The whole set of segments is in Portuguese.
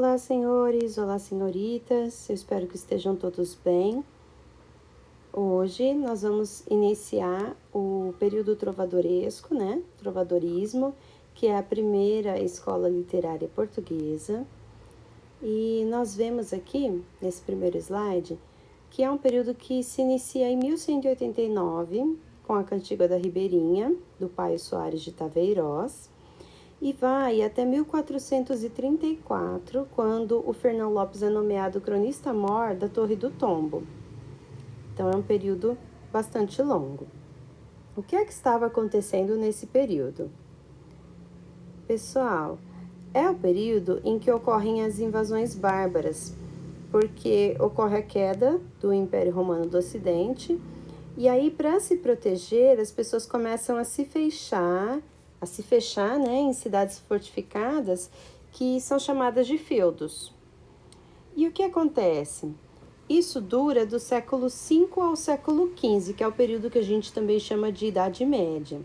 Olá, senhores, olá, senhoritas, eu espero que estejam todos bem. Hoje nós vamos iniciar o período trovadoresco, né? Trovadorismo, que é a primeira escola literária portuguesa. E nós vemos aqui, nesse primeiro slide, que é um período que se inicia em 1189, com a Cantiga da Ribeirinha, do Paio Soares de Taveirós, e vai até 1434, quando o Fernão Lopes é nomeado cronista-mor da Torre do Tombo. Então, é um período bastante longo. O que é que estava acontecendo nesse período? Pessoal, é o período em que ocorrem as invasões bárbaras, porque ocorre a queda do Império Romano do Ocidente, e aí, para se proteger, as pessoas começam a se fechar, né, em cidades fortificadas, que são chamadas de feudos. E o que acontece? Isso dura do século V ao século XV, que é o período que a gente também chama de Idade Média.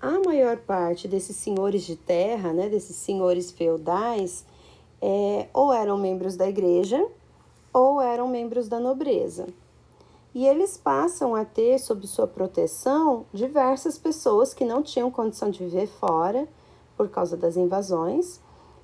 A maior parte desses senhores de terra, né, desses senhores feudais, ou eram membros da igreja ou eram membros da nobreza. E eles passam a ter sob sua proteção diversas pessoas que não tinham condição de viver fora por causa das invasões,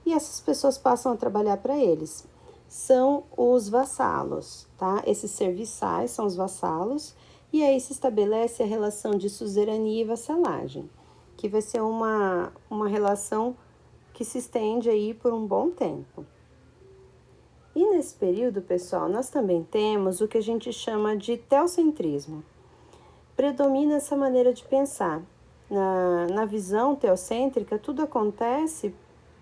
e essas pessoas passam a trabalhar para eles. São os vassalos, tá? Esses serviçais são os vassalos, e aí se estabelece a relação de suzerania e vassalagem, que vai ser uma relação que se estende aí por um bom tempo. E nesse período, pessoal, nós também temos o que a gente chama de teocentrismo. Predomina essa maneira de pensar. Na visão teocêntrica, tudo acontece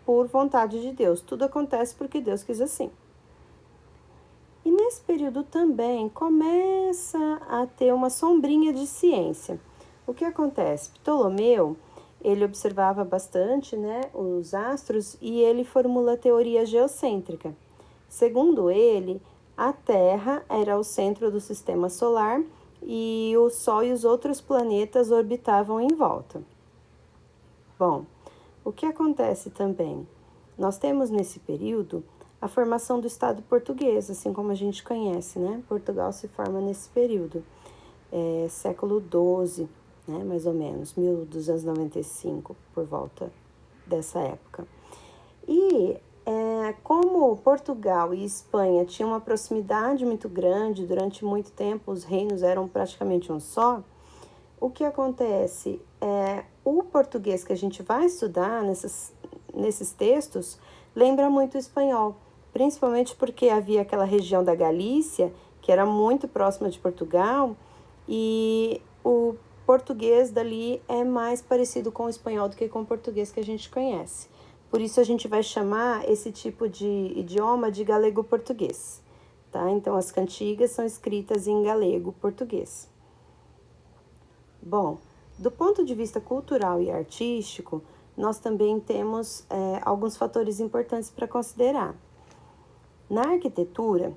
por vontade de Deus, tudo acontece porque Deus quis assim. E nesse período também começa a ter uma sombrinha de ciência. O que acontece? Ptolomeu, ele observava bastante, né, os astros, e ele formula a teoria geocêntrica. Segundo ele, a Terra era o centro do sistema solar e o Sol e os outros planetas orbitavam em volta. Bom, o que acontece também? Nós temos nesse período a formação do Estado português, assim como a gente conhece, né? Portugal se forma nesse período, século XII, né? Mais ou menos, 1295, por volta dessa época. E como Portugal e Espanha tinham uma proximidade muito grande, durante muito tempo os reinos eram praticamente um só, o que acontece o português que a gente vai estudar nesses textos lembra muito o espanhol, principalmente porque havia aquela região da Galícia, que era muito próxima de Portugal, e o português dali é mais parecido com o espanhol do que com o português que a gente conhece. Por isso a gente vai chamar esse tipo de idioma de galego-português, tá? Então, as cantigas são escritas em galego-português. Bom, do ponto de vista cultural e artístico, nós também temos alguns fatores importantes para considerar. Na arquitetura,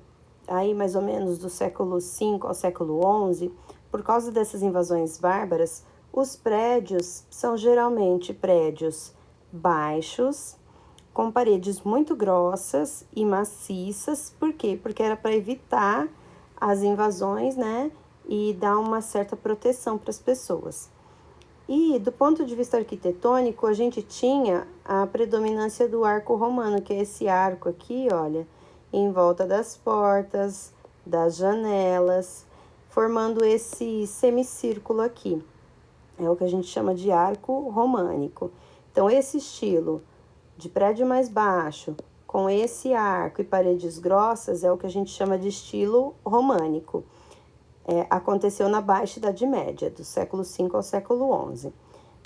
aí mais ou menos do século V ao século XI, por causa dessas invasões bárbaras, os prédios são geralmente prédios baixos, com paredes muito grossas e maciças. Por quê? Porque era para evitar as invasões, né? E dar uma certa proteção para as pessoas. E do ponto de vista arquitetônico, a gente tinha a predominância do arco romano, que é esse arco aqui, olha, em volta das portas, das janelas, formando esse semicírculo aqui. É o que a gente chama de arco românico. Então, esse estilo de prédio mais baixo, com esse arco e paredes grossas, é o que a gente chama de estilo românico. Aconteceu na Baixa Idade Média, do século V ao século XI.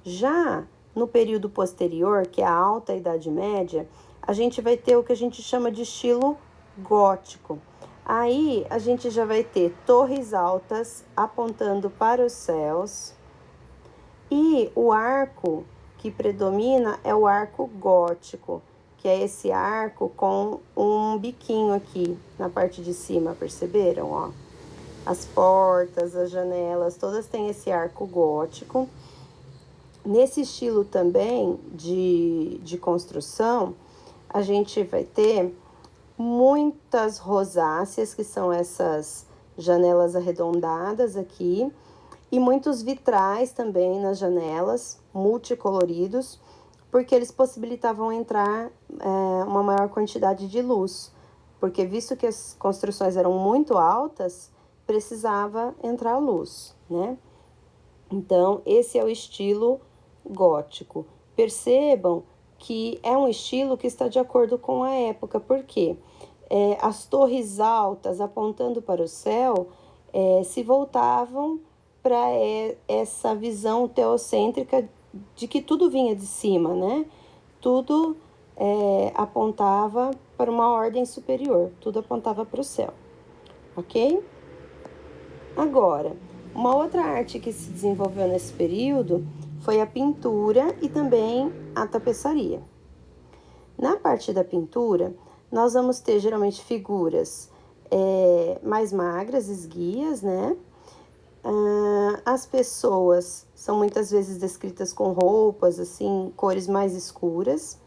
Já no período posterior, que é a Alta Idade Média, a gente vai ter o que a gente chama de estilo gótico. Aí a gente já vai ter torres altas apontando para os céus, e o arco que predomina é o arco gótico, que é esse arco com um biquinho aqui na parte de cima, perceberam? Ó, as portas, as janelas, todas têm esse arco gótico. Nesse estilo também de construção, a gente vai ter muitas rosáceas, que são essas janelas arredondadas aqui, e muitos vitrais também nas janelas, multicoloridos, porque eles possibilitavam entrar uma maior quantidade de luz, porque visto que as construções eram muito altas, precisava entrar luz, né? Então, esse é o estilo gótico. Percebam que é um estilo que está de acordo com a época, porque as torres altas apontando para o céu se voltavam para essa visão teocêntrica de que tudo vinha de cima, né? Tudo apontava para uma ordem superior, tudo apontava para o céu, ok? Agora, uma outra arte que se desenvolveu nesse período foi a pintura e também a tapeçaria. Na parte da pintura, nós vamos ter geralmente figuras mais magras, esguias, né? As pessoas são muitas vezes descritas com roupas, assim, cores mais escuras.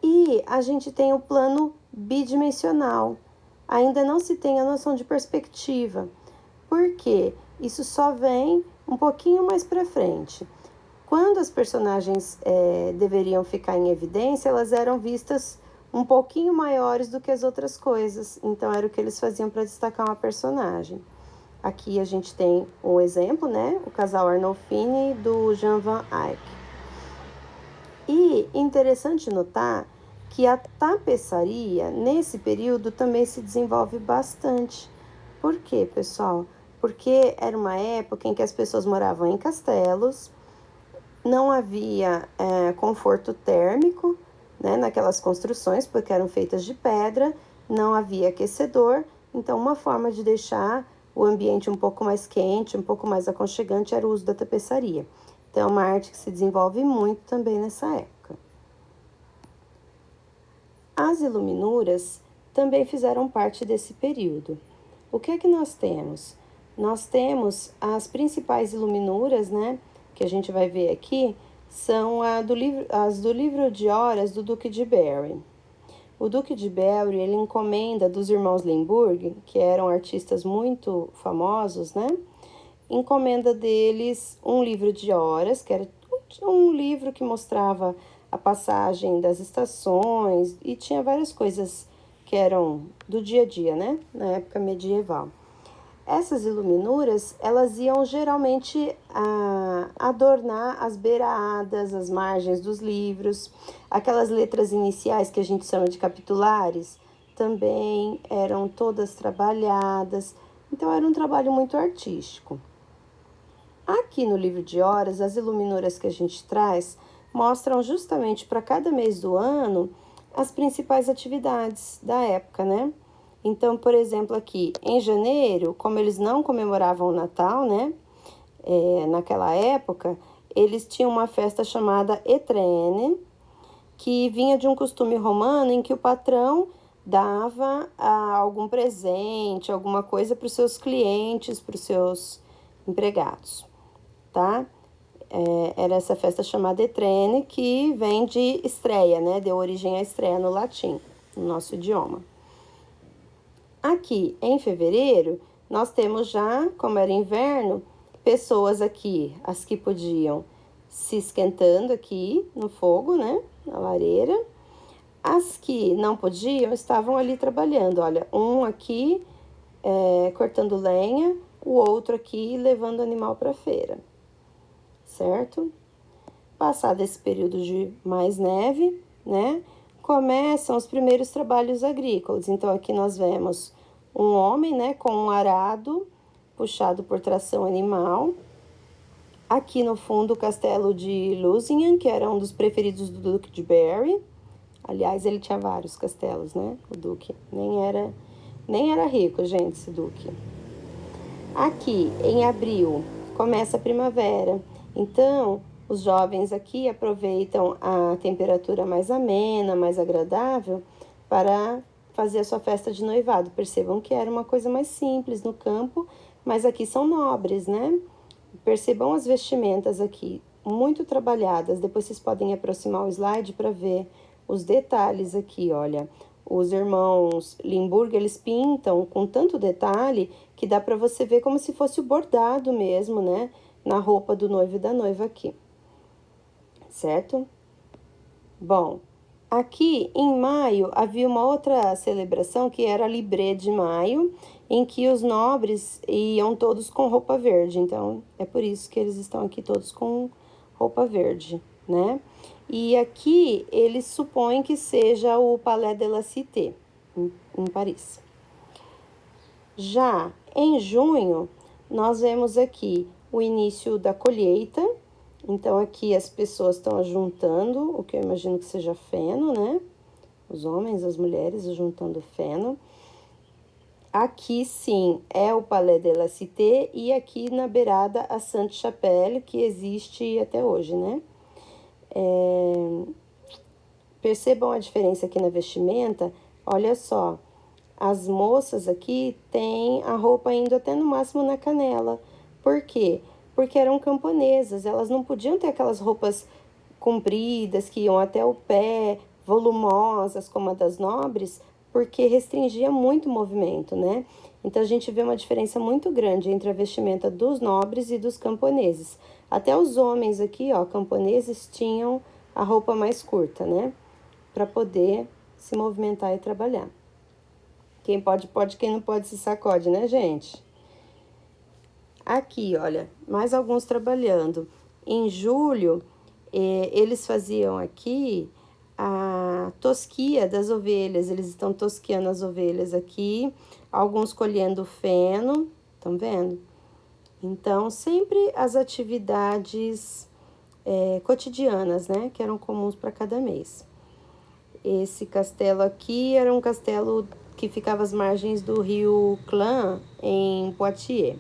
E a gente tem o plano bidimensional. Ainda não se tem a noção de perspectiva. Por quê? Isso só vem um pouquinho mais para frente. Quando as personagens deveriam ficar em evidência, elas eram vistas um pouquinho maiores do que as outras coisas. Então, era o que eles faziam para destacar uma personagem. Aqui a gente tem um exemplo, né? O casal Arnolfini do Jan van Eyck. E interessante notar que a tapeçaria, nesse período, também se desenvolve bastante. Por quê, pessoal? Porque era uma época em que as pessoas moravam em castelos, não havia conforto térmico, né, naquelas construções, porque eram feitas de pedra, não havia aquecedor, então uma forma de deixar o ambiente um pouco mais quente, um pouco mais aconchegante, era o uso da tapeçaria. Então, é uma arte que se desenvolve muito também nessa época. As iluminuras também fizeram parte desse período. O que é que nós temos? Nós temos as principais iluminuras, né, que a gente vai ver aqui, são as do livro de horas do Duque de Berry. O Duque de Berry, ele encomenda dos irmãos Limburg, que eram artistas muito famosos, né, encomenda deles um livro de horas, que era um livro que mostrava a passagem das estações e tinha várias coisas que eram do dia a dia, né, na época medieval. Essas iluminuras, elas iam geralmente adornar as beiradas, as margens dos livros. Aquelas letras iniciais que a gente chama de capitulares, também eram todas trabalhadas. Então, era um trabalho muito artístico. Aqui no livro de horas, as iluminuras que a gente traz mostram justamente para cada mês do ano as principais atividades da época, né? Então, por exemplo, aqui em janeiro, como eles não comemoravam o Natal, né? Naquela época, eles tinham uma festa chamada Etrene, que vinha de um costume romano em que o patrão dava algum presente, alguma coisa para os seus clientes, para os seus empregados, tá? Era essa festa chamada Etrene, que vem de estreia, né? Deu origem à estreia no latim, no nosso idioma. Aqui em fevereiro, nós temos já, como era inverno, pessoas aqui, as que podiam se esquentando aqui no fogo, né, na lareira. As que não podiam estavam ali trabalhando, olha, um aqui cortando lenha, o outro aqui levando animal para feira, certo? Passado esse período de mais neve, né, começam os primeiros trabalhos agrícolas. Então, aqui nós vemos um homem, né, com um arado puxado por tração animal. Aqui no fundo, o castelo de Lusignan, que era um dos preferidos do Duque de Berry. Aliás, ele tinha vários castelos, né, o Duque. Nem era rico, gente, esse Duque. Aqui, em abril, começa a primavera. Então, os jovens aqui aproveitam a temperatura mais amena, mais agradável, para fazer a sua festa de noivado. Percebam que era uma coisa mais simples no campo, mas aqui são nobres, né? Percebam as vestimentas aqui, muito trabalhadas. Depois vocês podem aproximar o slide para ver os detalhes aqui, olha. Os irmãos Limburg, eles pintam com tanto detalhe que dá para você ver como se fosse o bordado mesmo, né? Na roupa do noivo e da noiva aqui, certo? Bom, aqui em maio havia uma outra celebração que era a Libré de Maio, em que os nobres iam todos com roupa verde. Então, é por isso que eles estão aqui todos com roupa verde, né? E aqui eles supõem que seja o Palais de la Cité, em Paris. Já em junho, nós vemos aqui o início da colheita. Então, aqui as pessoas estão ajuntando, o que eu imagino que seja feno, né? Os homens, as mulheres ajuntando feno. Aqui, sim, é o Palais de la Cité e aqui na beirada a Sainte-Chapelle, que existe até hoje, né? Percebam a diferença aqui na vestimenta. Olha só, as moças aqui têm a roupa indo até no máximo na canela. Por quê? Porque eram camponesas, elas não podiam ter aquelas roupas compridas que iam até o pé, volumosas como a das nobres, porque restringia muito o movimento, né? Então a gente vê uma diferença muito grande entre a vestimenta dos nobres e dos camponeses. Até os homens aqui, ó, camponeses, tinham a roupa mais curta, né? Para poder se movimentar e trabalhar. Quem pode, pode, quem não pode se sacode, né, gente? Aqui, olha, mais alguns trabalhando. Em julho, eles faziam aqui a tosquia das ovelhas. Eles estão tosquiando as ovelhas aqui, alguns colhendo feno, estão vendo? Então, sempre as atividades cotidianas, né, que eram comuns para cada mês. Esse castelo aqui era um castelo que ficava às margens do rio Clain, em Poitiers.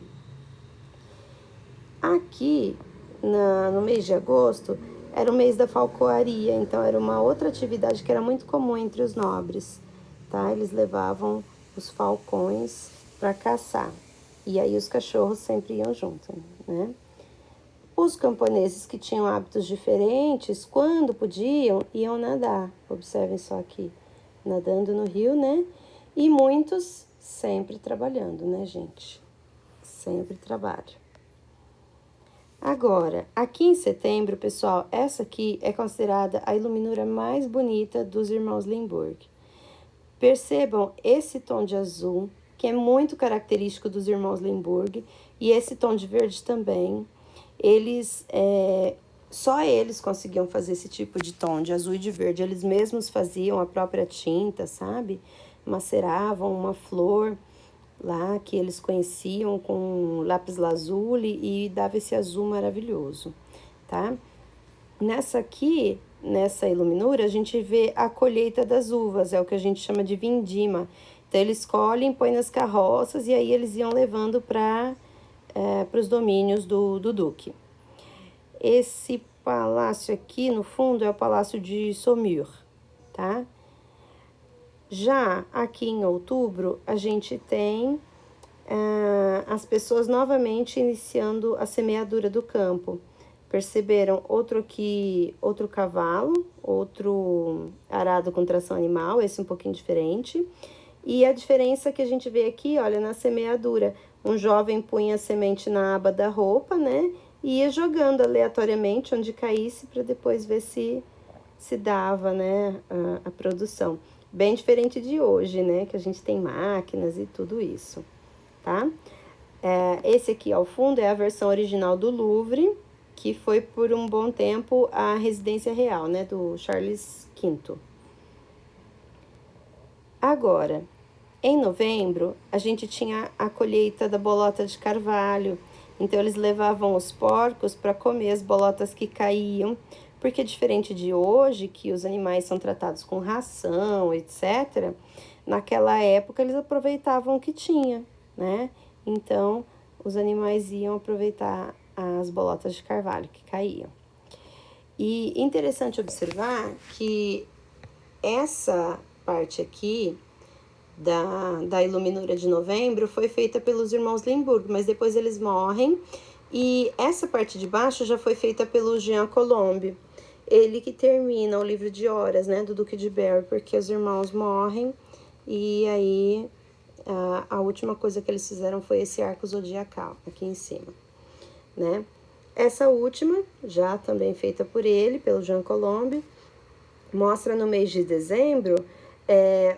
Aqui, no mês de agosto, era o mês da falcoaria, então era uma outra atividade que era muito comum entre os nobres, tá? Eles levavam os falcões para caçar, e aí os cachorros sempre iam junto, né? Os camponeses que tinham hábitos diferentes, quando podiam, iam nadar. Observem só aqui, nadando no rio, né? E muitos sempre trabalhando, né, gente? Sempre trabalho. Agora, aqui em setembro, pessoal, essa aqui é considerada a iluminura mais bonita dos irmãos Limburg. Percebam esse tom de azul, que é muito característico dos irmãos Limburg, e esse tom de verde também. Só eles conseguiam fazer esse tipo de tom de azul e de verde. Eles mesmos faziam a própria tinta, sabe? Maceravam uma flor lá que eles conheciam com lápis lazuli e dava esse azul maravilhoso, tá? Nessa iluminura, a gente vê a colheita das uvas, é o que a gente chama de vindima. Então, eles colhem, põem nas carroças e aí eles iam levando para os domínios do duque. Esse palácio aqui, no fundo, é o Palácio de Saumur, tá? Já aqui em outubro, a gente tem as pessoas novamente iniciando a semeadura do campo. Perceberam outro cavalo, outro arado com tração animal, esse um pouquinho diferente. E a diferença que a gente vê aqui, olha, na semeadura. Um jovem punha a semente na aba da roupa, né? E ia jogando aleatoriamente onde caísse para depois ver se dava, né, a produção. Bem diferente de hoje, né? Que a gente tem máquinas e tudo isso, tá? Esse aqui ao fundo é a versão original do Louvre, que foi por um bom tempo a residência real, né? Do Charles V. Agora, em novembro, a gente tinha a colheita da bolota de carvalho. Então, eles levavam os porcos para comer as bolotas que caíam, porque diferente de hoje, que os animais são tratados com ração, etc., naquela época eles aproveitavam o que tinha, né? Então, os animais iam aproveitar as bolotas de carvalho que caíam. E interessante observar que essa parte aqui da iluminura de novembro foi feita pelos irmãos Limburg, mas depois eles morrem. E essa parte de baixo já foi feita pelo Jean Colombe. ele que termina o livro de Horas, né, do Duque de Berry, porque os irmãos morrem e aí a última coisa que eles fizeram foi esse arco zodiacal aqui em cima, né? Essa última, já também feita por ele, pelo Jean Colombe, mostra no mês de dezembro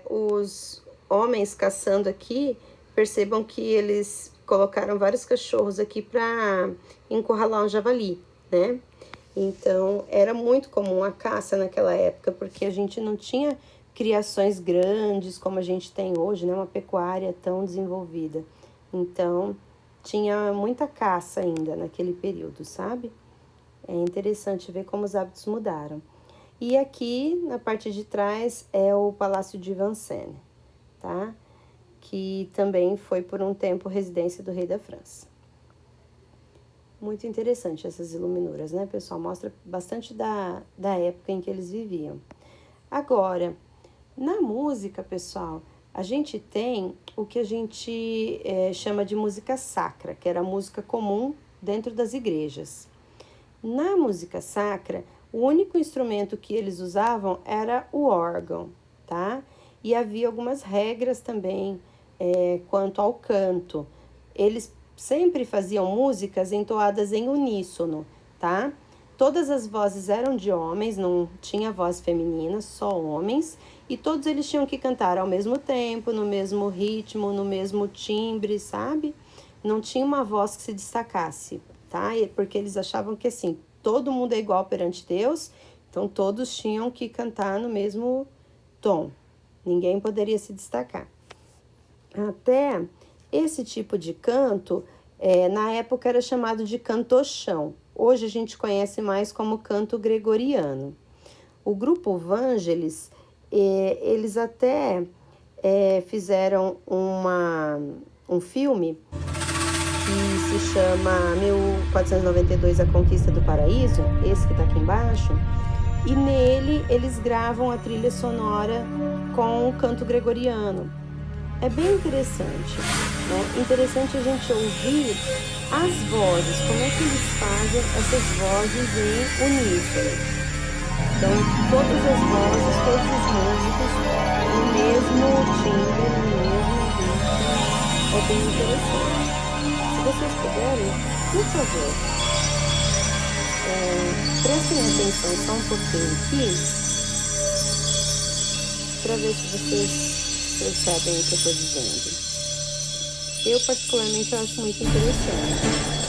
os homens caçando aqui, percebam que eles colocaram vários cachorros aqui para encurralar um javali, né? Então, era muito comum a caça naquela época, porque a gente não tinha criações grandes como a gente tem hoje, né? Uma pecuária tão desenvolvida. Então, tinha muita caça ainda naquele período, sabe? É interessante ver como os hábitos mudaram. E aqui, na parte de trás, é o Palácio de Vincennes, tá? Que também foi por um tempo residência do rei da França. Muito interessante essas iluminuras, né, pessoal? Mostra bastante da época em que eles viviam. Agora, na música, pessoal, a gente tem o que a gente chama de música sacra, que era a música comum dentro das igrejas. Na música sacra, o único instrumento que eles usavam era o órgão, tá? E havia algumas regras também quanto ao canto. Eles sempre faziam músicas entoadas em uníssono, tá? Todas as vozes eram de homens, não tinha voz feminina, só homens, e todos eles tinham que cantar ao mesmo tempo, no mesmo ritmo, no mesmo timbre, sabe? Não tinha uma voz que se destacasse, tá? Porque eles achavam que assim, todo mundo é igual perante Deus, então todos tinham que cantar no mesmo tom. Ninguém poderia se destacar. Até esse tipo de canto, na época era chamado de cantochão. Hoje a gente conhece mais como canto gregoriano. O grupo Vangelis, eles até fizeram um filme que se chama 1492, A Conquista do Paraíso, esse que está aqui embaixo, e nele eles gravam a trilha sonora com o canto gregoriano. É bem interessante, né? Interessante a gente ouvir as vozes, como é que eles fazem essas vozes em uníssono. Então, todas as vozes, todos os músicos, no mesmo timbre, no mesmo ritmo, é bem interessante. Se vocês puderem, por favor, prestem atenção só um pouquinho aqui, para ver se vocês percebem o que eu estou dizendo. Eu, particularmente, acho muito interessante.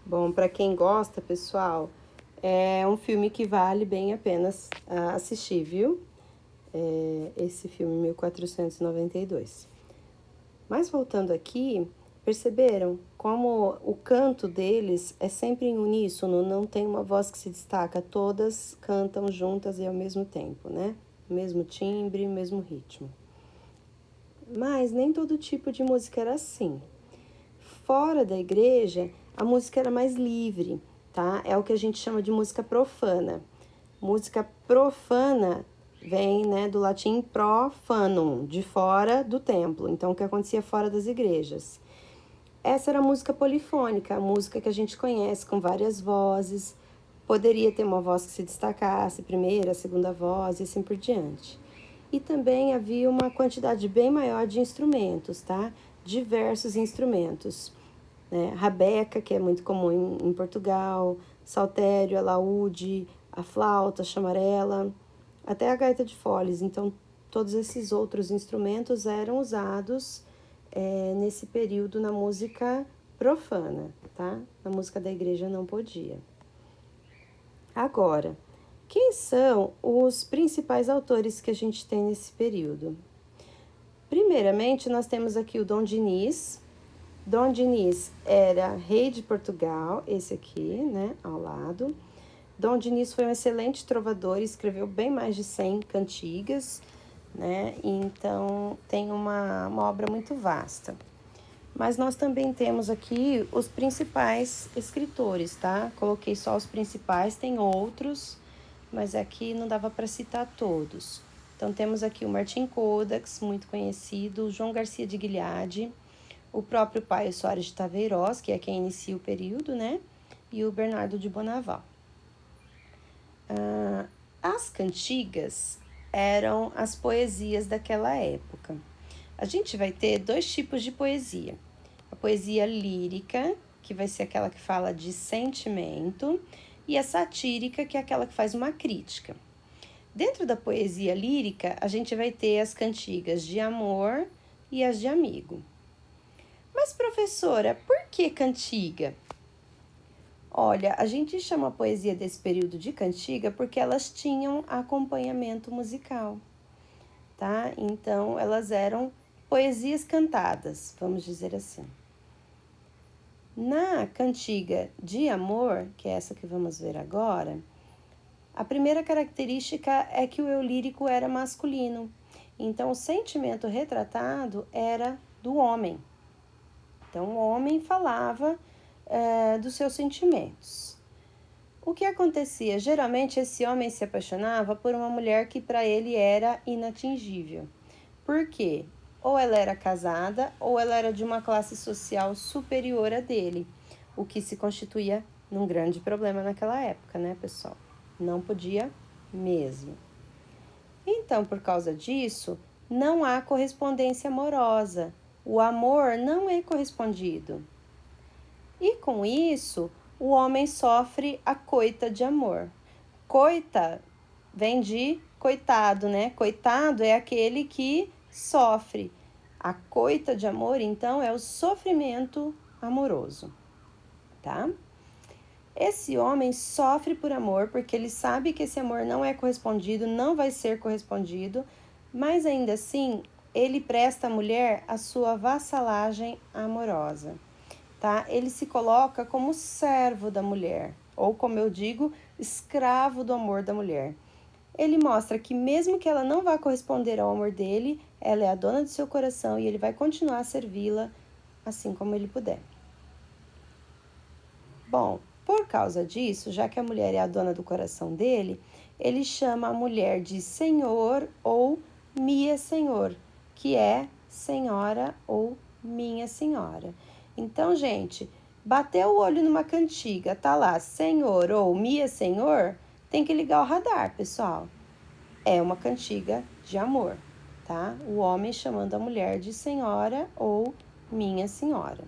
Bom, para quem gosta, pessoal, é um filme que vale bem a pena assistir, viu? esse filme 1492. Mas voltando aqui, perceberam como o canto deles é sempre em uníssono, não tem uma voz que se destaca, todas cantam juntas e ao mesmo tempo, né? Mesmo timbre, mesmo ritmo. Mas nem todo tipo de música era assim. Fora da igreja, a música era mais livre, tá? É o que a gente chama de música profana. Música profana vem, né, do latim profanum, de fora do templo. Então, o que acontecia fora das igrejas. Essa era a música polifônica, a música que a gente conhece com várias vozes. Poderia ter uma voz que se destacasse, primeira, segunda voz e assim por diante. E também havia uma quantidade bem maior de instrumentos, tá? Diversos instrumentos, né? Rabeca, que é muito comum em Portugal, saltério, alaúde, a flauta, a chamarela, até a gaita de foles. Então, todos esses outros instrumentos eram usados nesse período na música profana, tá? Na música da igreja não podia. Agora, quem são os principais autores que a gente tem nesse período? Primeiramente, nós temos aqui o Dom Diniz. Dom Diniz era rei de Portugal, esse aqui, né, ao lado. Dom Diniz foi um excelente trovador e escreveu bem mais de 100 cantigas, né? Então, tem uma obra muito vasta. Mas nós também temos aqui os principais escritores, tá? Coloquei só os principais, tem outros, mas aqui não dava para citar todos. Então, temos aqui o Martim Codax, muito conhecido, o João Garcia de Guilhade, o próprio Paio Soares de Taveirós, que é quem inicia o período, né? E o Bernardo de Bonaval. As cantigas eram as poesias daquela época. A gente vai ter dois tipos de poesia. A poesia lírica, que vai ser aquela que fala de sentimento, e a satírica, que é aquela que faz uma crítica. Dentro da poesia lírica, a gente vai ter as cantigas de amor e as de amigo. Mas, professora, por que cantiga? Olha, a gente chama a poesia desse período de cantiga porque elas tinham acompanhamento musical, tá? Então, elas eram poesias cantadas, vamos dizer assim. Na cantiga de amor, que é essa que vamos ver agora, a primeira característica é que o eu lírico era masculino. Então, o sentimento retratado era do homem. Então, o homem falava dos seus sentimentos. O que acontecia? Geralmente, esse homem se apaixonava por uma mulher que para ele era inatingível. Por quê? Ou ela era casada, ou ela era de uma classe social superior a dele, o que se constituía num grande problema naquela época, né, pessoal? Não podia mesmo. Então, por causa disso, não há correspondência amorosa. O amor não é correspondido. E com isso, o homem sofre a coita de amor. Coita vem de coitado, né? Coitado é aquele que sofre. A coita de amor, então, é o sofrimento amoroso, tá? Esse homem sofre por amor porque ele sabe que esse amor não é correspondido, não vai ser correspondido, mas ainda assim, ele presta à mulher a sua vassalagem amorosa, tá? Ele se coloca como servo da mulher, ou como eu digo, escravo do amor da mulher. Ele mostra que mesmo que ela não vá corresponder ao amor dele, ela é a dona do seu coração e ele vai continuar a servi-la assim como ele puder. Bom, por causa disso, já que a mulher é a dona do coração dele, ele chama a mulher de senhor ou minha senhor, que é senhora ou minha senhora. Então, gente, bateu o olho numa cantiga, tá lá senhor ou minha senhor, tem que ligar o radar, pessoal. É uma cantiga de amor, tá? O homem chamando a mulher de senhora ou minha senhora.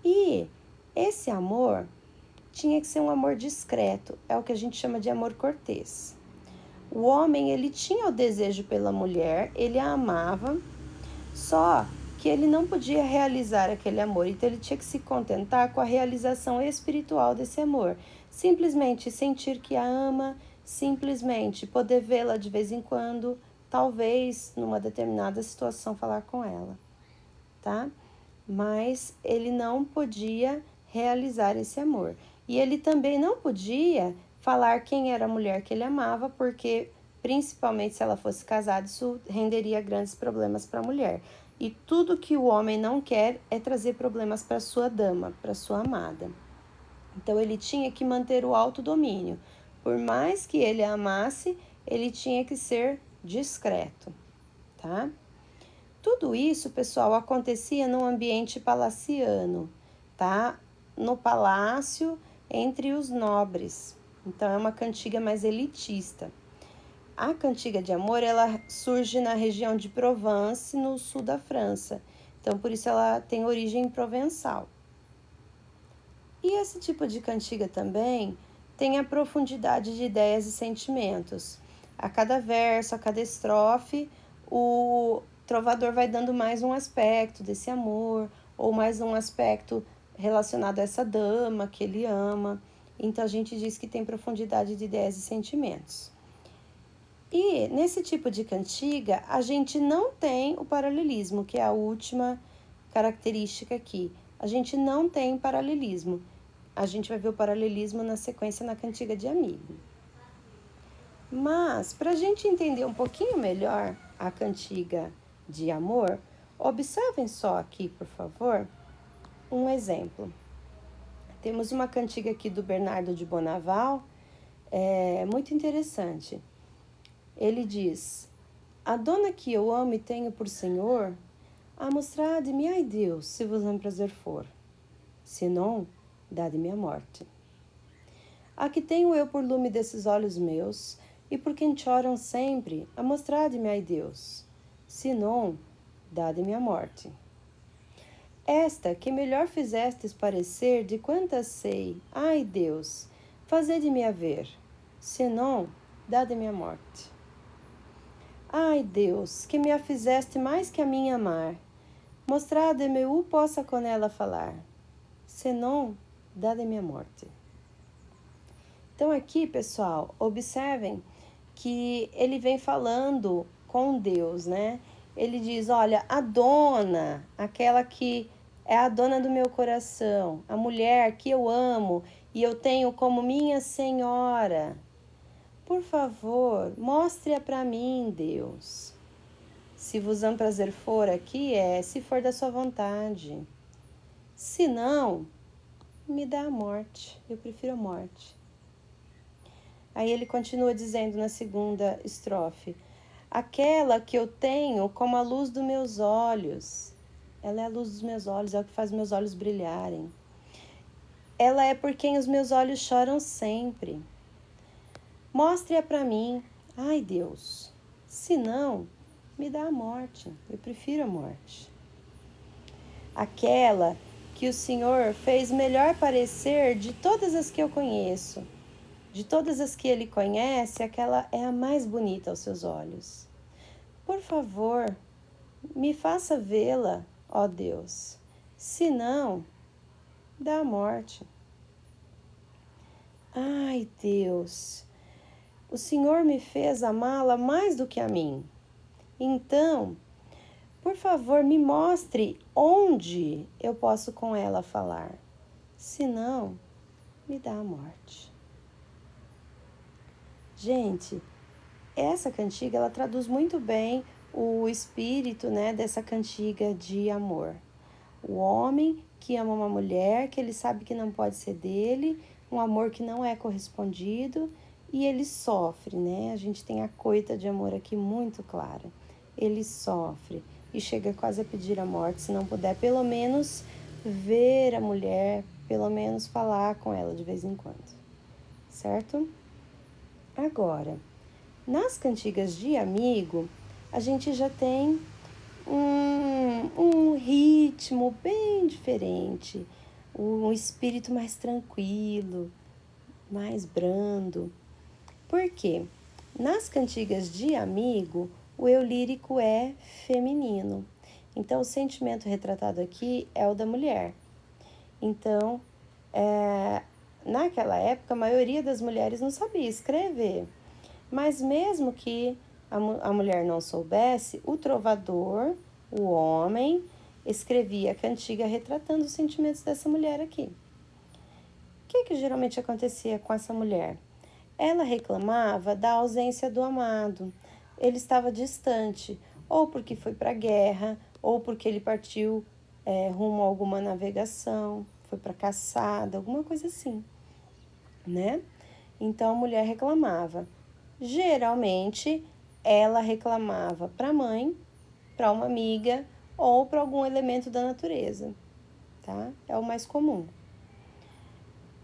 E esse amor tinha que ser um amor discreto, é o que a gente chama de amor cortês. O homem, ele tinha o desejo pela mulher, ele a amava, só que ele não podia realizar aquele amor, então ele tinha que se contentar com a realização espiritual desse amor. Simplesmente sentir que a ama, simplesmente poder vê-la de vez em quando, talvez numa determinada situação falar com ela, tá? Mas ele não podia realizar esse amor. E ele também não podia falar quem era a mulher que ele amava, porque, principalmente se ela fosse casada, isso renderia grandes problemas para a mulher. E tudo que o homem não quer é trazer problemas para sua dama, para sua amada. Então ele tinha que manter o autodomínio. Por mais que ele a amasse, ele tinha que ser discreto, tá? Tudo isso, pessoal, acontecia no ambiente palaciano, tá? No palácio, entre os nobres. Então, é uma cantiga mais elitista. A cantiga de amor, ela surge na região de Provence, no sul da França. Então, por isso ela tem origem provençal. E esse tipo de cantiga também tem a profundidade de ideias e sentimentos. A cada verso, a cada estrofe, o trovador vai dando mais um aspecto desse amor, ou mais um aspecto relacionado a essa dama que ele ama. Então a gente diz que tem profundidade de ideias e sentimentos. E nesse tipo de cantiga, a gente não tem o paralelismo, que é a última característica aqui. A gente não tem paralelismo. A gente vai ver o paralelismo na sequência na cantiga de amigo. Mas, para a gente entender um pouquinho melhor a cantiga de amor, observem só aqui, por favor, um exemplo. Temos uma cantiga aqui do Bernardo de Bonaval, muito interessante. Ele diz: a dona que eu amo e tenho por senhor, a mostrade-me, ai Deus, se vos em prazer for, senão, dade-me a morte. A que tenho eu por lume desses olhos meus, e por quem choram sempre, a mostrade-me, ai Deus, senão, dade-me a morte. Esta que melhor fizestes parecer de quantas sei, ai Deus, fazede-me a ver, senão, dade-me a morte. Ai Deus, que me a fizeste mais que a minha amar, mostrade-me o possa com ela falar, senão, dade-me a morte. Então aqui, pessoal, observem que ele vem falando com Deus, né? Ele diz, olha, a dona, aquela que é a dona do meu coração, a mulher que eu amo e eu tenho como minha senhora, por favor, mostre-a para mim, Deus. Se vos am prazer for aqui, se for da sua vontade. Se não, me dá a morte. Eu prefiro a morte. Aí ele continua dizendo na segunda estrofe: aquela que eu tenho como a luz dos meus olhos. Ela é a luz dos meus olhos, é o que faz meus olhos brilharem. Ela é por quem os meus olhos choram sempre. Mostre-a para mim, ai Deus. Se não, me dá a morte. Eu prefiro a morte. Aquela que o Senhor fez melhor parecer de todas as que eu conheço. De todas as que ele conhece, aquela é a mais bonita aos seus olhos. Por favor, me faça vê-la, ó Deus. Se não, dá a morte. Ai, Deus, o Senhor me fez amá-la mais do que a mim. Então, por favor, me mostre onde eu posso com ela falar. Se não, me dá a morte. Gente, essa cantiga, ela traduz muito bem o espírito, né, dessa cantiga de amor. O homem que ama uma mulher, que ele sabe que não pode ser dele, um amor que não é correspondido e ele sofre, né? A gente tem a coita de amor aqui muito clara. Ele sofre e chega quase a pedir a morte, se não puder pelo menos ver a mulher, pelo menos falar com ela de vez em quando, certo? Agora, nas cantigas de amigo, a gente já tem um ritmo bem diferente, um espírito mais tranquilo, mais brando. Por quê? Nas cantigas de amigo, o eu lírico é feminino. Então, o sentimento retratado aqui é o da mulher. Então, naquela época, a maioria das mulheres não sabia escrever. Mas mesmo que a mulher não soubesse, o trovador, o homem, escrevia a cantiga retratando os sentimentos dessa mulher aqui. O que geralmente acontecia com essa mulher? Ela reclamava da ausência do amado. Ele estava distante, ou porque foi para a guerra, ou porque ele partiu rumo a alguma navegação, foi para caçada, alguma coisa assim, né? Então a mulher reclamava. Geralmente ela reclamava para a mãe, para uma amiga ou para algum elemento da natureza, tá? É o mais comum.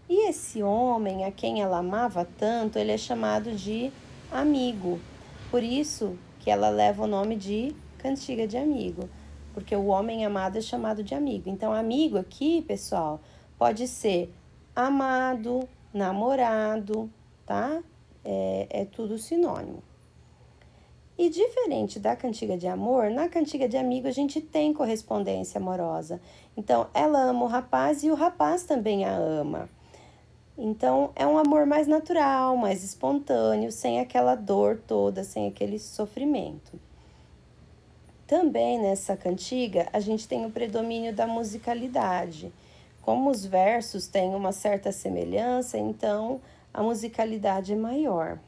E esse homem a quem ela amava tanto, ele é chamado de amigo. Por isso que ela leva o nome de cantiga de amigo, porque o homem amado é chamado de amigo. Então, amigo aqui, pessoal, pode ser amado, namorado, tá? É tudo sinônimo. E diferente da cantiga de amor, na cantiga de amigo a gente tem correspondência amorosa. Então, ela ama o rapaz e o rapaz também a ama. Então, é um amor mais natural, mais espontâneo, sem aquela dor toda, sem aquele sofrimento. Também nessa cantiga, a gente tem o predomínio da musicalidade. Como os versos têm uma certa semelhança, então a musicalidade é maior.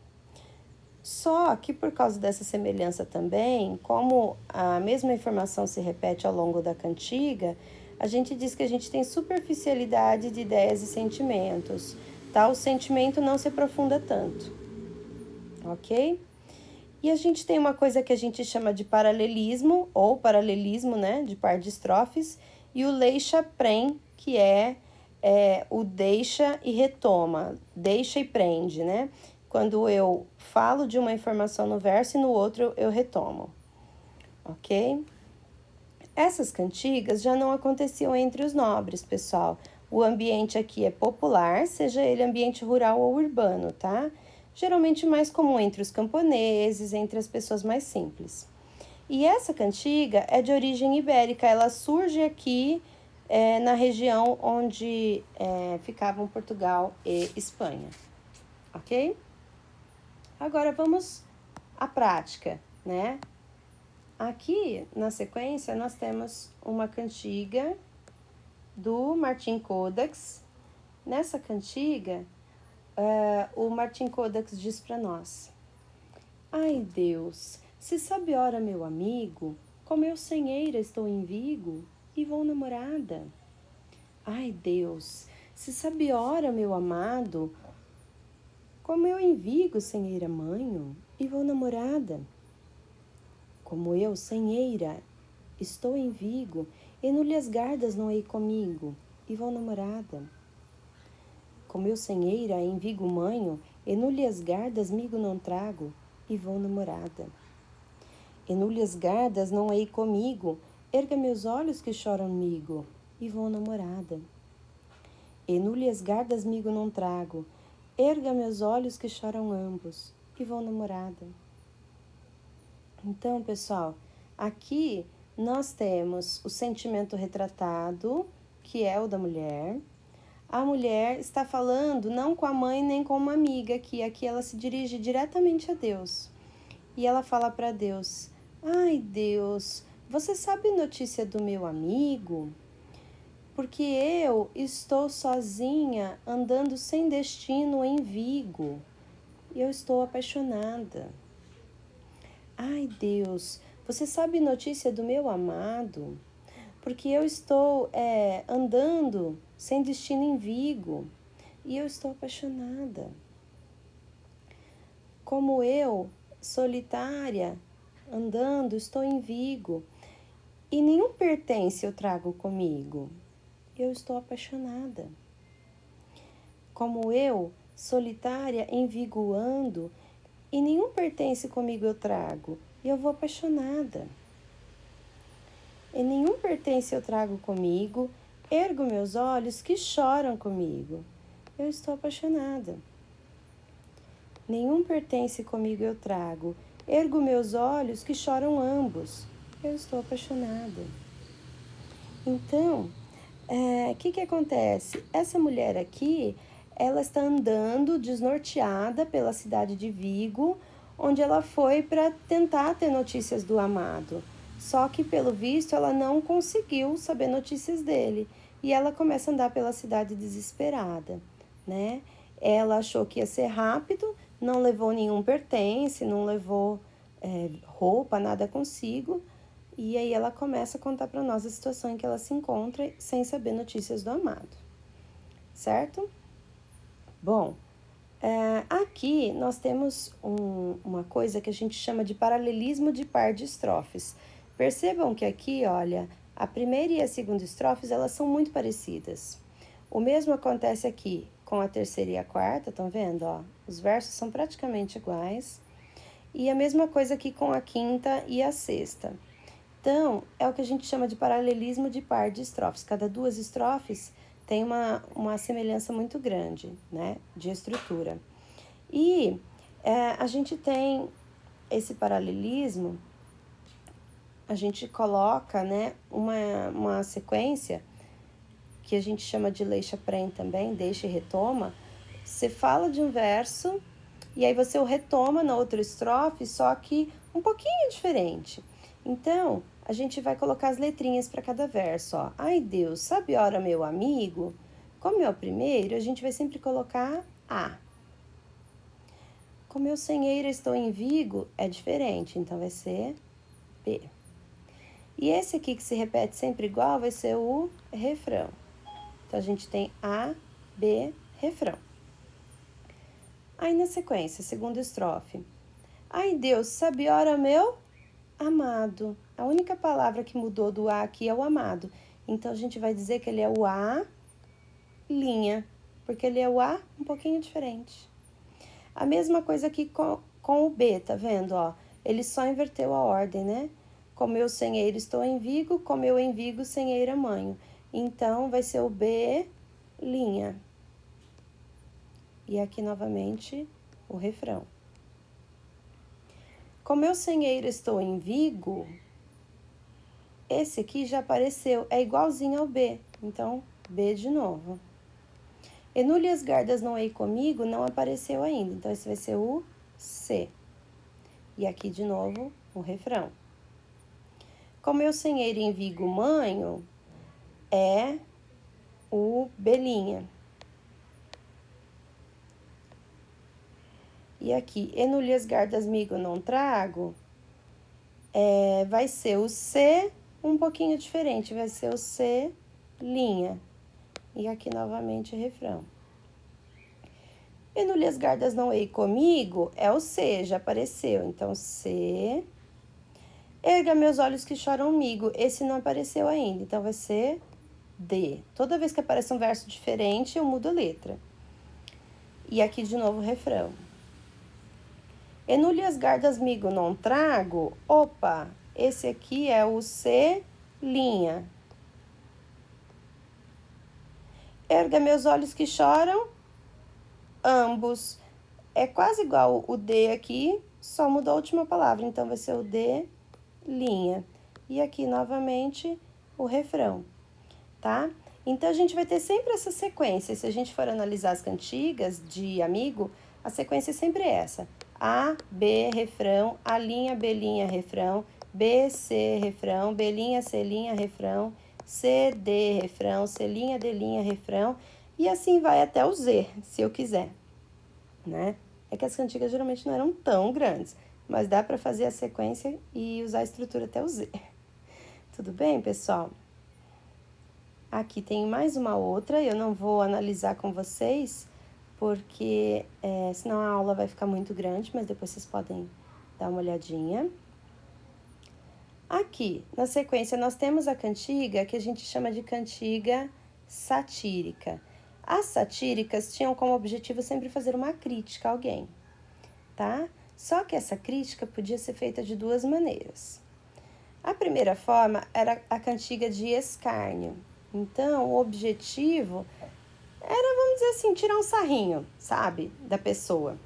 Só que por causa dessa semelhança também, como a mesma informação se repete ao longo da cantiga, a gente diz que a gente tem superficialidade de ideias e sentimentos, tá? O sentimento não se aprofunda tanto, ok? E a gente tem uma coisa que a gente chama de paralelismo, ou paralelismo, né, de par de estrofes, e o leixa-prem, que é o deixa e retoma, deixa e prende, né? Quando eu falo de uma informação no verso e no outro eu retomo, ok? Essas cantigas já não aconteciam entre os nobres, pessoal. O ambiente aqui é popular, seja ele ambiente rural ou urbano, tá? Geralmente mais comum entre os camponeses, entre as pessoas mais simples. E essa cantiga é de origem ibérica, ela surge aqui na região onde ficavam Portugal e Espanha, ok? Agora vamos à prática, né? Aqui na sequência nós temos uma cantiga do Martin Codax. Nessa cantiga, o Martin Codax diz para nós: Ai Deus, se sabe ora meu amigo, como eu sem eira estou em Vigo e vou namorada. Ai Deus, se sabe ora meu amado, como eu em Vigo sem eira manho e vou namorada. Como eu sem eira estou em Vigo e no lhes gardas não hei comigo e vou namorada. Como eu sem eira em Vigo manho e no lhes gardas migo não trago e vou namorada. E no lhes gardas não hei comigo, erga meus olhos que choram migo e vou namorada. E no lhes gardas migo não trago, erga meus olhos que choram ambos e vou namorada. Então, pessoal, aqui nós temos o sentimento retratado, que é o da mulher. A mulher está falando não com a mãe nem com uma amiga, que aqui ela se dirige diretamente a Deus. E ela fala para Deus: Ai, Deus, você sabe notícia do meu amigo? Porque eu estou sozinha, andando sem destino em Vigo. E eu estou apaixonada. Ai, Deus, você sabe notícia do meu amado? Porque eu estou andando sem destino em Vigo e eu estou apaixonada. Como eu, solitária, andando, estou em Vigo e nenhum pertence eu trago comigo. Eu estou apaixonada. Como eu, solitária, em Vigo ando e nenhum pertence comigo eu trago, e eu vou apaixonada. E nenhum pertence eu trago comigo, ergo meus olhos que choram comigo, eu estou apaixonada. Nenhum pertence comigo eu trago, ergo meus olhos que choram ambos, eu estou apaixonada. Então, que acontece? Essa mulher aqui, ela está andando desnorteada pela cidade de Vigo, onde ela foi para tentar ter notícias do amado. Só que, pelo visto, ela não conseguiu saber notícias dele. E ela começa a andar pela cidade desesperada, né? Ela achou que ia ser rápido, não levou nenhum pertence, não levou roupa, nada consigo. E aí ela começa a contar para nós a situação em que ela se encontra sem saber notícias do amado, certo? Bom, aqui nós temos uma coisa que a gente chama de paralelismo de par de estrofes. Percebam que aqui, olha, a primeira e a segunda estrofes, elas são muito parecidas. O mesmo acontece aqui com a terceira e a quarta, estão vendo? Ó, os versos são praticamente iguais. E a mesma coisa aqui com a quinta e a sexta. Então, é o que a gente chama de paralelismo de par de estrofes. Cada duas estrofes tem uma semelhança muito grande, né, de estrutura. E a gente tem esse paralelismo, a gente coloca, né, uma sequência que a gente chama de leixa-prem também, deixa e retoma. Você fala de um verso e aí você o retoma na outra estrofe, só que um pouquinho diferente. Então, a gente vai colocar as letrinhas para cada verso, ó. Ai, Deus, sabe ora, meu amigo? Como é o primeiro, a gente vai sempre colocar A. Como eu sem eira estou em Vigo, é diferente, então vai ser B. E esse aqui que se repete sempre igual vai ser o refrão. Então, a gente tem A, B, refrão. Aí, na sequência, segunda estrofe. Ai, Deus, sabe ora, meu amado. A única palavra que mudou do A aqui é o amado. Então, a gente vai dizer que ele é o A, linha, porque ele é o A um pouquinho diferente. A mesma coisa aqui com o B, tá vendo, ó? Ele só inverteu a ordem, né? Como eu sem eira estou em Vigo, como eu em Vigo sem eira manho. Então, vai ser o B, linha. E aqui, novamente, o refrão. Como eu sem eira estou em Vigo, esse aqui já apareceu, é igualzinho ao B. Então, B de novo. Enule as gardas não hei comigo, não apareceu ainda. Então, esse vai ser o C. E aqui, de novo, o refrão. Como eu sem eira em Vigo manho, é o B'. E aqui, enule as gardas migo não trago, vai ser o C um pouquinho diferente, vai ser o C'. E aqui, novamente, refrão. Enule as gardas não hei comigo, é o C, já apareceu. Então, C. Erga meus olhos que choram migo, esse não apareceu ainda, então vai ser D. Toda vez que aparece um verso diferente, eu mudo a letra. E aqui, de novo, o refrão. Enule as gardas migo não trago, opa, esse aqui é o C'. Erga meus olhos que choram, ambos. É quase igual o D aqui, só mudou a última palavra, então vai ser o D'. E aqui, novamente, o refrão, tá? Então, a gente vai ter sempre essa sequência. Se a gente for analisar as cantigas de amigo, a sequência é sempre essa. A, B, refrão, A', B', refrão, B, C, refrão, B', C', refrão, C, D, refrão, C', D', refrão, e assim vai até o Z, se eu quiser, né? É que as cantigas geralmente não eram tão grandes, mas dá para fazer a sequência e usar a estrutura até o Z. Tudo bem, pessoal? Aqui tem mais uma outra, eu não vou analisar com vocês, porque senão a aula vai ficar muito grande, mas depois vocês podem dar uma olhadinha. Aqui, na sequência, nós temos a cantiga que a gente chama de cantiga satírica. As satíricas tinham como objetivo sempre fazer uma crítica a alguém, tá? Só que essa crítica podia ser feita de duas maneiras. A primeira forma era a cantiga de escárnio. Então, o objetivo era, vamos dizer assim, tirar um sarrinho, sabe, da pessoa.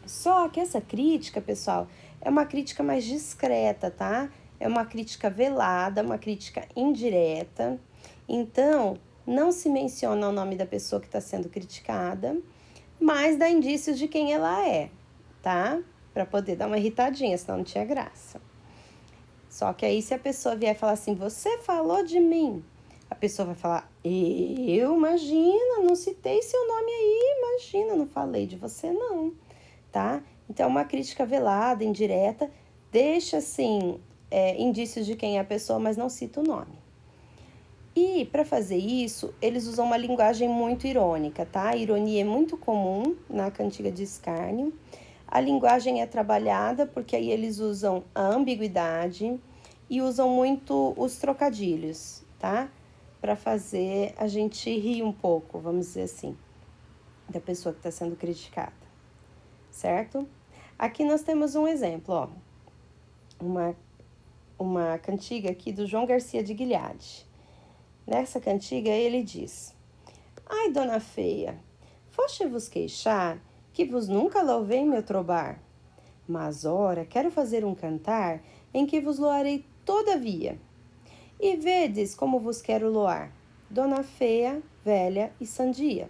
Só que essa crítica, pessoal, é uma crítica mais discreta, tá? É uma crítica velada, uma crítica indireta. Então, não se menciona o nome da pessoa que está sendo criticada, mas dá indícios de quem ela é, tá? Para poder dar uma irritadinha, senão não tinha graça. Só que aí se a pessoa vier falar assim, você falou de mim, a pessoa vai falar, imagina, não citei seu nome aí, imagina, não falei de você não, tá? Então, uma crítica velada, indireta, deixa, assim, indícios de quem é a pessoa, mas não cita o nome. E, para fazer isso, eles usam uma linguagem muito irônica, tá? A ironia é muito comum na cantiga de escárnio. A linguagem é trabalhada porque aí eles usam a ambiguidade e usam muito os trocadilhos, tá? Para fazer a gente rir um pouco, vamos dizer assim, da pessoa que está sendo criticada, certo? Aqui nós temos um exemplo, ó. Uma cantiga aqui do João Garcia de Guilhade. Nessa cantiga ele diz: ai, dona feia, foste vos queixar que vos nunca louvei meu trobar, mas ora quero fazer um cantar em que vos loarei todavia. E vedes como vos quero loar, dona feia, velha e sandia.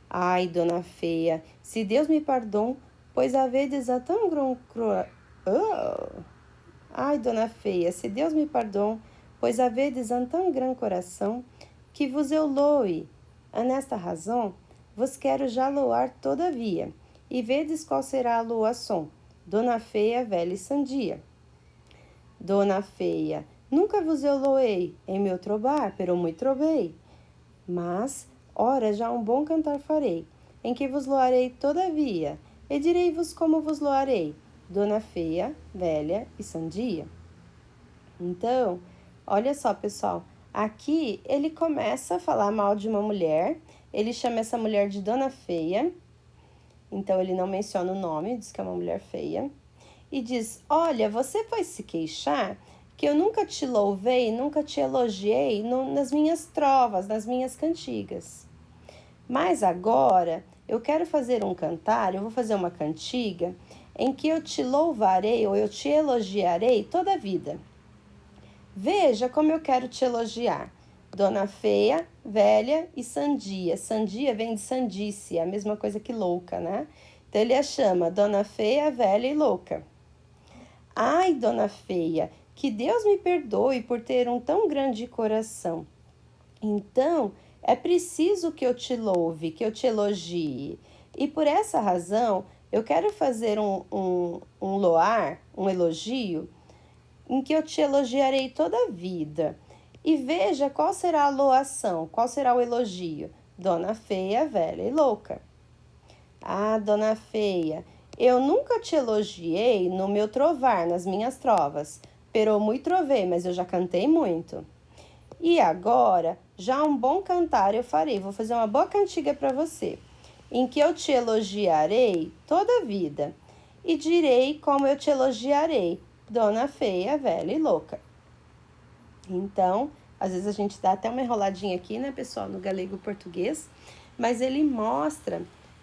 Ai, dona feia, se Deus me pardon, pois havedes a tão Ai, dona feia, se Deus me pardon, pois havedes a tão gran coração, que vos eu loe. A nesta razão, vos quero já loar todavia, e vedes qual será a loação, dona feia, velha e sandia. Dona feia, nunca vos eu loei, em meu trobar, pero muito trovei. Mas, ora, já um bom cantar farei, em que vos loarei todavia, e direi-vos como vos loarei, dona feia, velha e sandia. Então, olha só, pessoal, aqui ele começa a falar mal de uma mulher, ele chama essa mulher de dona feia, então ele não menciona o nome, diz que é uma mulher feia, e diz, olha, você foi se queixar que eu nunca te louvei, nunca te elogiei nas minhas trovas, nas minhas cantigas. Mas agora eu quero fazer um cantar, eu vou fazer uma cantiga em que eu te louvarei ou eu te elogiarei toda a vida. Veja como eu quero te elogiar. Dona feia, velha e sandia. Sandia vem de sandice, é a mesma coisa que louca, né? Então ele a chama dona feia, velha e louca. Ai, dona feia, que Deus me perdoe por ter um tão grande coração. Então, é preciso que eu te louve, que eu te elogie. E por essa razão, eu quero fazer um loar, um elogio, em que eu te elogiarei toda a vida. E veja qual será a loação, qual será o elogio. Dona feia, velha e louca. Ah, dona feia, eu nunca te elogiei no meu trovar, nas minhas trovas. Pero muito trovei, mas eu já cantei muito. E agora, já um bom cantar eu farei. Vou fazer uma boa cantiga para você, em que eu te elogiarei toda a vida. E direi como eu te elogiarei, dona feia, velha e louca. Então, às vezes a gente dá até uma enroladinha aqui, né, pessoal, no galego português, mas ele mostra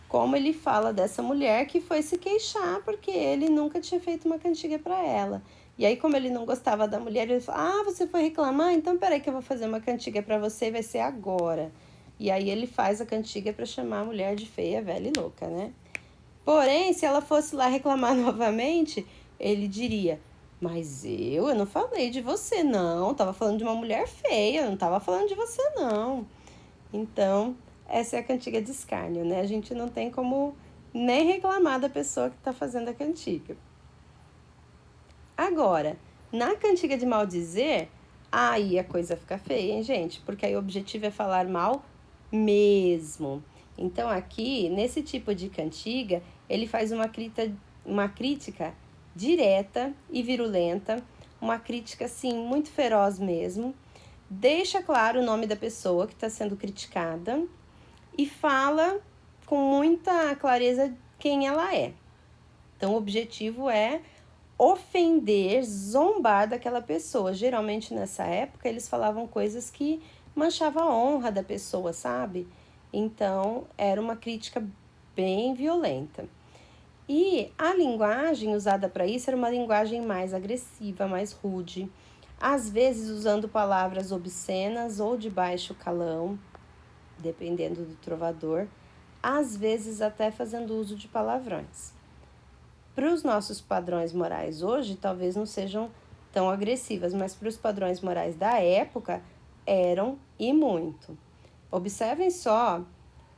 como ele fala dessa mulher que foi se queixar porque ele nunca tinha feito uma cantiga para ela. E aí, como ele não gostava da mulher, ele falou, ah, você foi reclamar? Então, peraí que eu vou fazer uma cantiga para você e vai ser agora. E aí ele faz a cantiga para chamar a mulher de feia, velha e louca, né? Porém, se ela fosse lá reclamar novamente, ele diria, mas eu não falei de você, não. Tava falando de uma mulher feia, não tava falando de você, não. Então, essa é a cantiga de escárnio, né? A gente não tem como nem reclamar da pessoa que tá fazendo a cantiga. Agora, na cantiga de maldizer, aí a coisa fica feia, hein, gente? Porque aí o objetivo é falar mal mesmo. Então, aqui, nesse tipo de cantiga, ele faz uma crítica direta e virulenta, uma crítica, assim, muito feroz mesmo. Deixa claro o nome da pessoa que está sendo criticada e fala com muita clareza quem ela é. Então, o objetivo é ofender, zombar daquela pessoa. Geralmente, nessa época, eles falavam coisas que manchavam a honra da pessoa, sabe? Então, era uma crítica bem violenta. E a linguagem usada para isso era uma linguagem mais agressiva, mais rude. às vezes usando palavras obscenas ou de baixo calão, dependendo do trovador, às vezes até fazendo uso de palavrões. Para os nossos padrões morais hoje, talvez não sejam tão agressivas, mas para os padrões morais da época, eram e muito. Observem só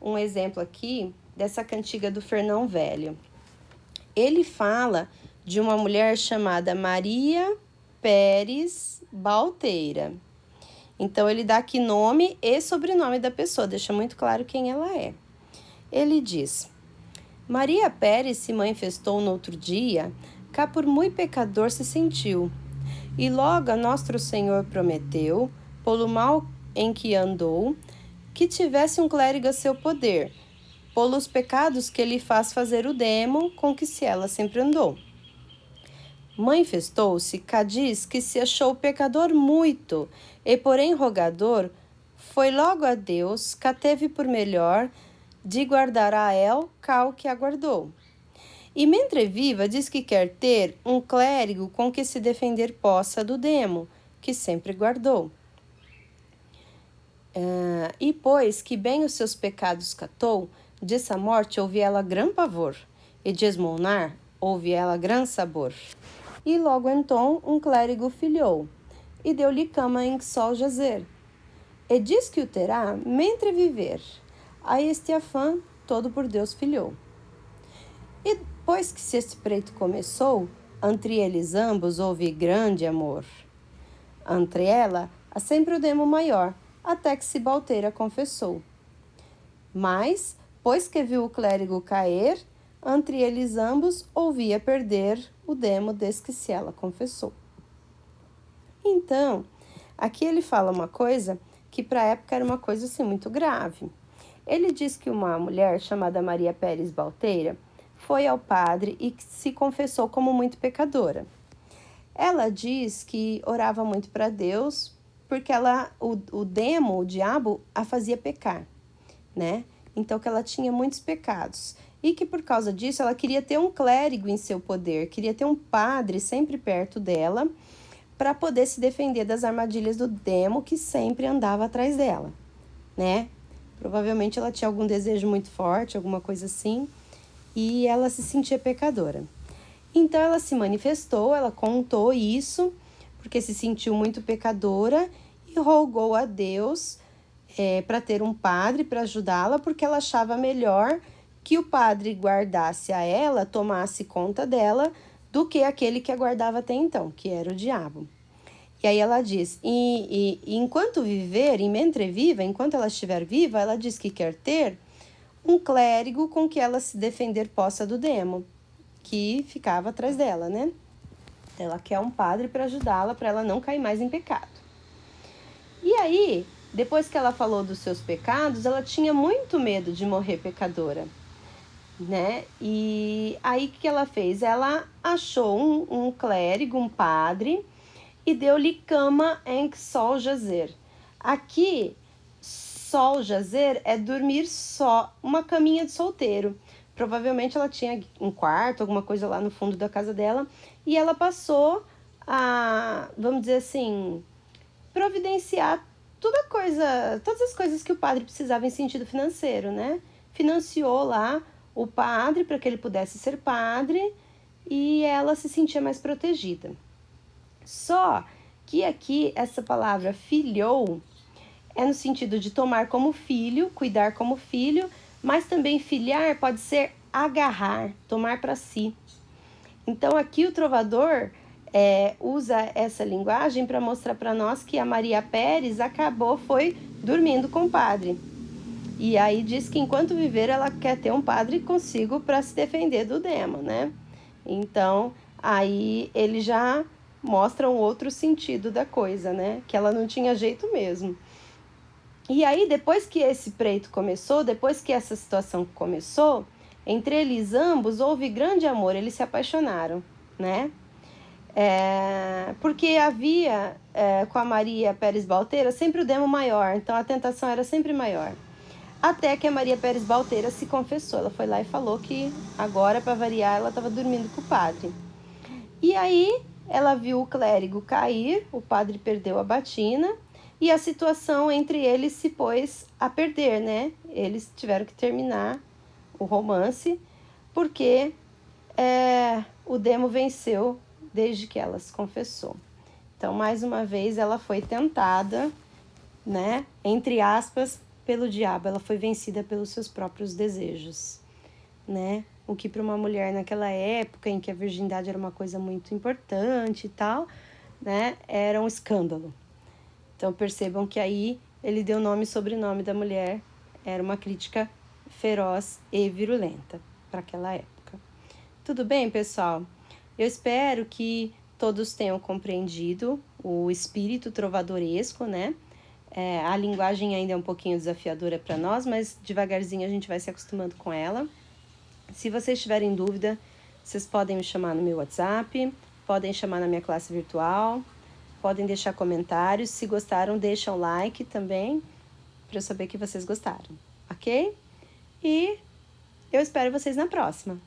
um exemplo aqui dessa cantiga do Fernão Velho. Ele fala de uma mulher chamada Maria Pérez Balteira. Então, ele dá aqui nome e sobrenome da pessoa, deixa muito claro quem ela é. Ele diz: Maria Pérez se manifestou no outro dia, cá por muito pecador se sentiu, e logo a nosso Senhor prometeu, pelo mal em que andou, que tivesse um clérigo a seu poder, pelos pecados que lhe faz fazer o demo com que se ela sempre andou. Manifestou-se, cá diz que se achou pecador muito, e porém rogador, foi logo a Deus, cá teve por melhor, de guardar a el, cal que aguardou. E mentre viva, diz que quer ter um clérigo com que se defender possa do demo, que sempre guardou. E pois que bem os seus pecados catou, dessa morte houve ela gran pavor, e de esmonar houve ela gran sabor. E logo então um clérigo filhou, e deu-lhe cama em que sol jazer. E diz que o terá mentre viver, a este afã todo por Deus filhou. E depois que se este preito começou, entre eles ambos houve grande amor. Entre ela, há sempre o demo maior, até que se Balteira confessou. Mas, pois que viu o clérigo cair, entre eles ambos ouvia perder o demo desde que se ela confessou. Então, aqui ele fala uma coisa que para a época era uma coisa assim muito grave. Ele diz que uma mulher chamada Maria Pérez Balteira foi ao padre e se confessou como muito pecadora. Ela diz que orava muito para Deus porque o demo, o diabo, a fazia pecar, né? Então que ela tinha muitos pecados e que por causa disso ela queria ter um clérigo em seu poder, queria ter um padre sempre perto dela para poder se defender das armadilhas do demo que sempre andava atrás dela, né? Provavelmente ela tinha algum desejo muito forte, alguma coisa assim, e ela se sentia pecadora. Então ela se manifestou, ela contou isso, porque se sentiu muito pecadora e rogou a Deus para ter um padre para ajudá-la, porque ela achava melhor que o padre guardasse a ela, tomasse conta dela, do que aquele que a guardava até então, que era o diabo. E aí ela diz, e enquanto viver, em mentre viva, enquanto ela estiver viva, ela diz que quer ter um clérigo com que ela se defender possa do demo, que ficava atrás dela, né? Ela quer um padre para ajudá-la, para ela não cair mais em pecado. E aí, depois que ela falou dos seus pecados, ela tinha muito medo de morrer pecadora, né? E aí, o que ela fez? Ela achou um clérigo, um padre, e deu-lhe cama em que sol jazer. Aqui, sol jazer é dormir só, uma caminha de solteiro. Provavelmente ela tinha um quarto, alguma coisa lá no fundo da casa dela, e ela passou a, vamos dizer assim, providenciar todas as coisas que o padre precisava em sentido financeiro, né? Financiou lá o padre para que ele pudesse ser padre e ela se sentia mais protegida. Só que aqui essa palavra filhou é no sentido de tomar como filho, cuidar como filho, mas também filiar pode ser agarrar, tomar para si. Então aqui o trovador usa essa linguagem para mostrar para nós que a Maria Pérez foi dormindo com o padre. E aí diz que enquanto viver ela quer ter um padre consigo para se defender do demo, né? Então aí ele já mostra um outro sentido da coisa, né? Que ela não tinha jeito mesmo. E aí, depois que esse preito começou, depois que essa situação começou, entre eles ambos houve grande amor, eles se apaixonaram, né? Porque havia com a Maria Pérez Balteira sempre o demo maior, então a tentação era sempre maior. Até que a Maria Pérez Balteira se confessou, ela foi lá e falou que agora, para variar, ela estava dormindo com o padre. E aí, ela viu o clérigo cair, o padre perdeu a batina e a situação entre eles se pôs a perder, né? Eles tiveram que terminar o romance porque o demo venceu desde que ela se confessou. Então, mais uma vez, ela foi tentada, né? Entre aspas, pelo diabo. Ela foi vencida pelos seus próprios desejos, né? O que para uma mulher naquela época, em que a virgindade era uma coisa muito importante e tal, né? Era um escândalo. Então, percebam que aí ele deu nome e sobrenome da mulher. Era uma crítica feroz e virulenta para aquela época. Tudo bem, pessoal? Eu espero que todos tenham compreendido o espírito trovadoresco, né? A linguagem ainda é um pouquinho desafiadora para nós, mas devagarzinho a gente vai se acostumando com ela. Se vocês tiverem dúvida, vocês podem me chamar no meu WhatsApp, podem chamar na minha classe virtual, podem deixar comentários. Se gostaram, deixa um like também, para eu saber que vocês gostaram, ok? E eu espero vocês na próxima.